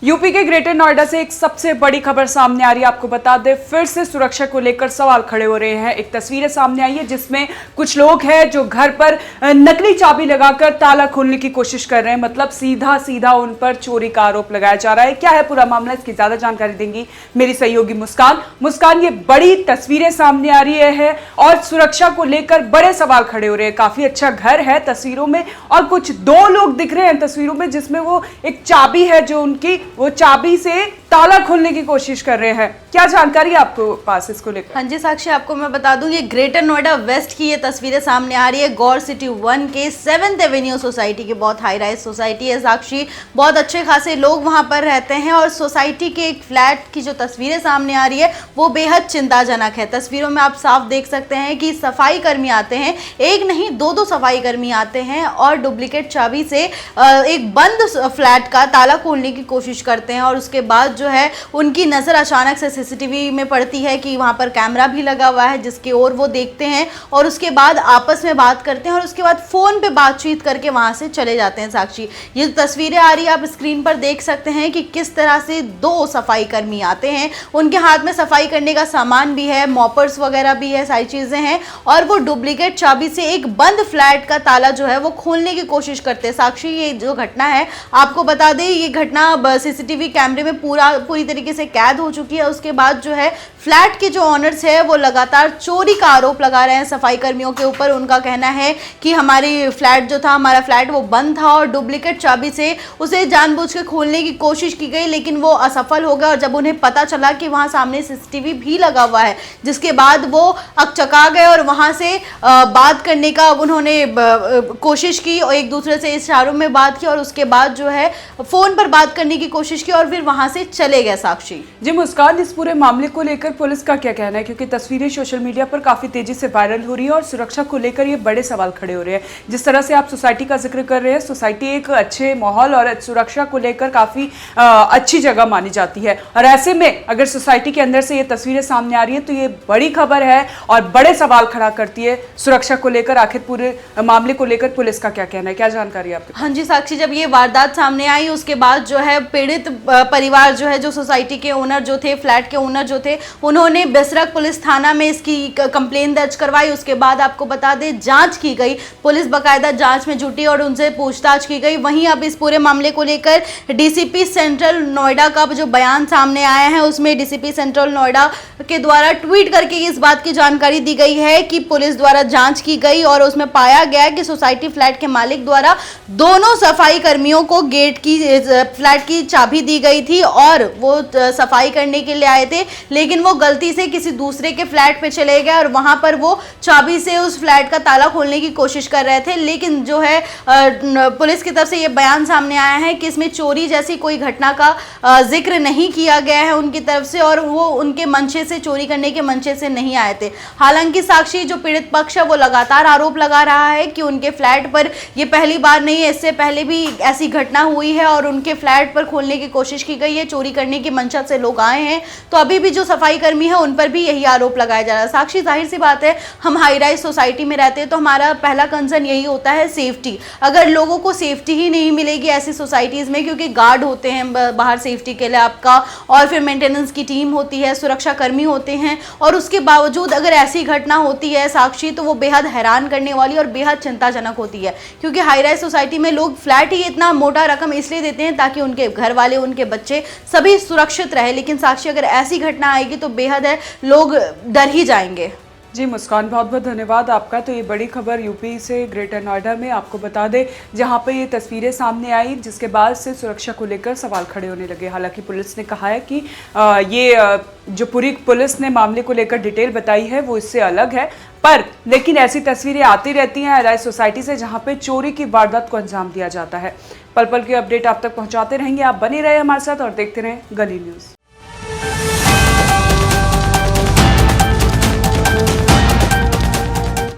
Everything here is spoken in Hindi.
यूपी के ग्रेटर नोएडा से एक सबसे बड़ी खबर सामने आ रही है। आपको बता दें, फिर से सुरक्षा को लेकर सवाल खड़े हो रहे हैं। एक तस्वीरें सामने आई है जिसमें कुछ लोग हैं जो घर पर नकली चाबी लगाकर ताला खोलने की कोशिश कर रहे हैं। मतलब सीधा सीधा उन पर चोरी का आरोप लगाया जा रहा है। क्या है पूरा मामला, इसकी ज्यादा जानकारी देंगी मेरी सहयोगी मुस्कान। ये बड़ी तस्वीरें सामने आ रही है और सुरक्षा को लेकर बड़े सवाल खड़े हो रहे हैं। काफी अच्छा घर है तस्वीरों में और कुछ दो लोग दिख रहे हैं तस्वीरों में जिसमें वो एक चाबी है जो उनकी वो चाबी से ताला खोलने की कोशिश कर रहे हैं। क्या जानकारी है आपको पास इसको लेकर? हाँ जी साक्षी, आपको मैं बता दूं, ये ग्रेटर नोएडा वेस्ट की ये तस्वीरें सामने आ रही है। गौर सिटी 1 के 7th एवेन्यू सोसाइटी की बहुत हाई राइज सोसाइटी है साक्षी। बहुत अच्छे खासे लोग वहां पर रहते हैं और सोसाइटी के एक फ्लैट की जो तस्वीरें सामने आ रही है वो बेहद चिंताजनक है। तस्वीरों में आप साफ देख सकते हैं कि सफाई कर्मी आते हैं, एक नहीं दो सफाई कर्मी आते हैं और डुप्लीकेट चाबी से एक बंद फ्लैट का ताला खोलने की कोशिश करते हैं। और उसके बाद जो है उनकी नज़र अचानक से सीसीटीवी में पड़ती है कि वहाँ पर कैमरा भी लगा हुआ है जिसकी ओर वो देखते हैं और उसके बाद आपस में बात करते हैं और उसके बाद फ़ोन पे बातचीत करके वहाँ से चले जाते हैं साक्षी। ये तस्वीरें आ रही है, आप स्क्रीन पर देख सकते हैं कि किस तरह से दो सफाई कर्मी आते हैं। उनके हाथ में सफाई करने का सामान भी है, मॉपर्स वगैरह भी है, सारी चीज़ें हैं और वो डुप्लीकेट चाबी से एक बंद फ्लैट का ताला जो है वो खोलने की कोशिश करते हैं साक्षी। ये जो घटना है, आपको बता दें, ये घटना सीसीटीवी कैमरे में पूरी तरीके से कैद हो चुकी है। उसके बाद जो है फ्लैट के जो ऑनर्स है वो लगातार चोरी का आरोप लगा रहे हैं सफाई कर्मियों के ऊपर। उनका कहना है कि हमारी फ्लैट जो था, हमारा फ्लैट वो बंद था और डुप्लीकेट चाबी से उसे जानबूझ के खोलने की कोशिश की गई लेकिन वो असफल हो गया। और जब उन्हें पता चला कि वहां सामने सीसीटीवी भी लगा हुआ है, जिसके बाद वो अकचका गए और वहां से बात करने का उन्होंने कोशिश की और एक दूसरे से इशारों में बात की और उसके बाद जो है फोन पर बात करने की कोशिश की और फिर वहां से चले गए साक्षी। जी मुस्कान, इस पूरे मामले को लेकर पुलिस का क्या कहना है? क्योंकि तस्वीरें सोशल मीडिया पर काफी तेजी से वायरल हो रही है और सुरक्षा को लेकर ये बड़े सवाल खड़े हो रहे हैं। जिस तरह से आप सोसाइटी का जिक्र कर रहे हैं, सोसाइटी एक अच्छे माहौल और सुरक्षा को लेकर काफी अच्छी जगह मानी जाती है और ऐसे में अगर सोसाइटी के अंदर से ये तस्वीरें सामने आ रही है तो ये बड़ी खबर है और बड़े सवाल खड़ा करती है सुरक्षा को लेकर। आखिर पूरे मामले को लेकर पुलिस का क्या कहना है, क्या जानकारी है आपको? हाँ जी साक्षी, जब ये वारदात सामने आई उसके बाद जो है पीड़ित परिवार जो है, जो सोसाइटी के ओनर जो थे, फ्लैट के ओनर जो थे, उन्होंने बिसरख पुलिस थाना में इसकी कंप्लेन दर्ज करवाई। उसके बाद आपको बता दें जांच की गई, पुलिस बाकायदा जांच में जुटी और उनसे पूछताछ की गई। वहीं अब इस पूरे मामले को लेकर डीसीपी सेंट्रल नोएडा का जो बयान सामने आया है उसमें डीसीपी सेंट्रल नोएडा के द्वारा ट्वीट करके इस बात की जानकारी दी गई है कि पुलिस द्वारा जांच की गई और उसमें पाया गया कि सोसाइटी फ्लैट के मालिक द्वारा दोनों सफाई कर्मियों को गेट की फ्लैट की चाबी दी गई थी और वो सफाई करने के लिए आए थे लेकिन वो गलती से किसी दूसरे के फ्लैट पे चले गए और वहां पर वो चाबी से उस फ्लैट का ताला खोलने की कोशिश कर रहे थे। लेकिन जो है पुलिस की तरफ से ये बयान सामने आया है कि इसमें चोरी जैसी कोई घटना का जिक्र नहीं किया गया है उनकी तरफ से और वो उनके मंशे से, चोरी करने के मंशे से नहीं आए थे। हालांकि साक्षी, जो पीड़ित पक्ष है वो लगातार आरोप लगा रहा है कि उनके फ्लैट पर ये पहली बार नहीं है, इससे पहले भी ऐसी घटना हुई है और उनके फ्लैट पर खोलने की कोशिश की गई है, चोरी करने की मंशा से लोग आए हैं। तो अभी भी जो सफाई कर्मी है उन पर भी यही आरोप लगाया जा रहा है। साक्षी, जाहिर सी बात है, हम हाई राइज सोसाइटी में रहते हैं तो हमारा पहला कंसर्न यही होता है सेफ्टी। अगर लोगों को सेफ्टी ही नहीं मिलेगी ऐसी सोसाइटीज़ में, क्योंकि गार्ड होते हैं बाहर सेफ्टी के लिए आपका और फिर मेंटेनेंस की टीम होती है, सुरक्षा कर्मी होते हैं और उसके बावजूद अगर ऐसी घटना होती है साक्षी तो वो बेहद हैरान करने वाली और बेहद चिंताजनक होती है। क्योंकि हाई राइज सोसाइटी में लोग फ्लैट ही इतना मोटा रकम इसलिए देते हैं ताकि उनके घर वाले, उनके बच्चे सभी सुरक्षित रहे। लेकिन साक्षी, अगर ऐसी घटना आएगी तो बेहद है, लोग डर ही जाएंगे। जी मुस्कान, बहुत बहुत धन्यवाद आपका। तो ये बड़ी खबर यूपी से ग्रेटर नोएडा में, आपको बता दें, जहां पे ये तस्वीरें सामने आई जिसके बाद से सुरक्षा को लेकर सवाल खड़े होने लगे। हालांकि पुलिस ने कहा है कि जो पूरी पुलिस ने मामले को लेकर डिटेल बताई है वो इससे अलग है, पर लेकिन ऐसी तस्वीरें आती रहती हैं राइज सोसाइटी से जहां पे चोरी की वारदात को अंजाम दिया जाता है। पल पल के अपडेट आप तक पहुंचाते रहेंगे। आप बने रहे हमारे साथ और देखते रहें गली न्यूज़।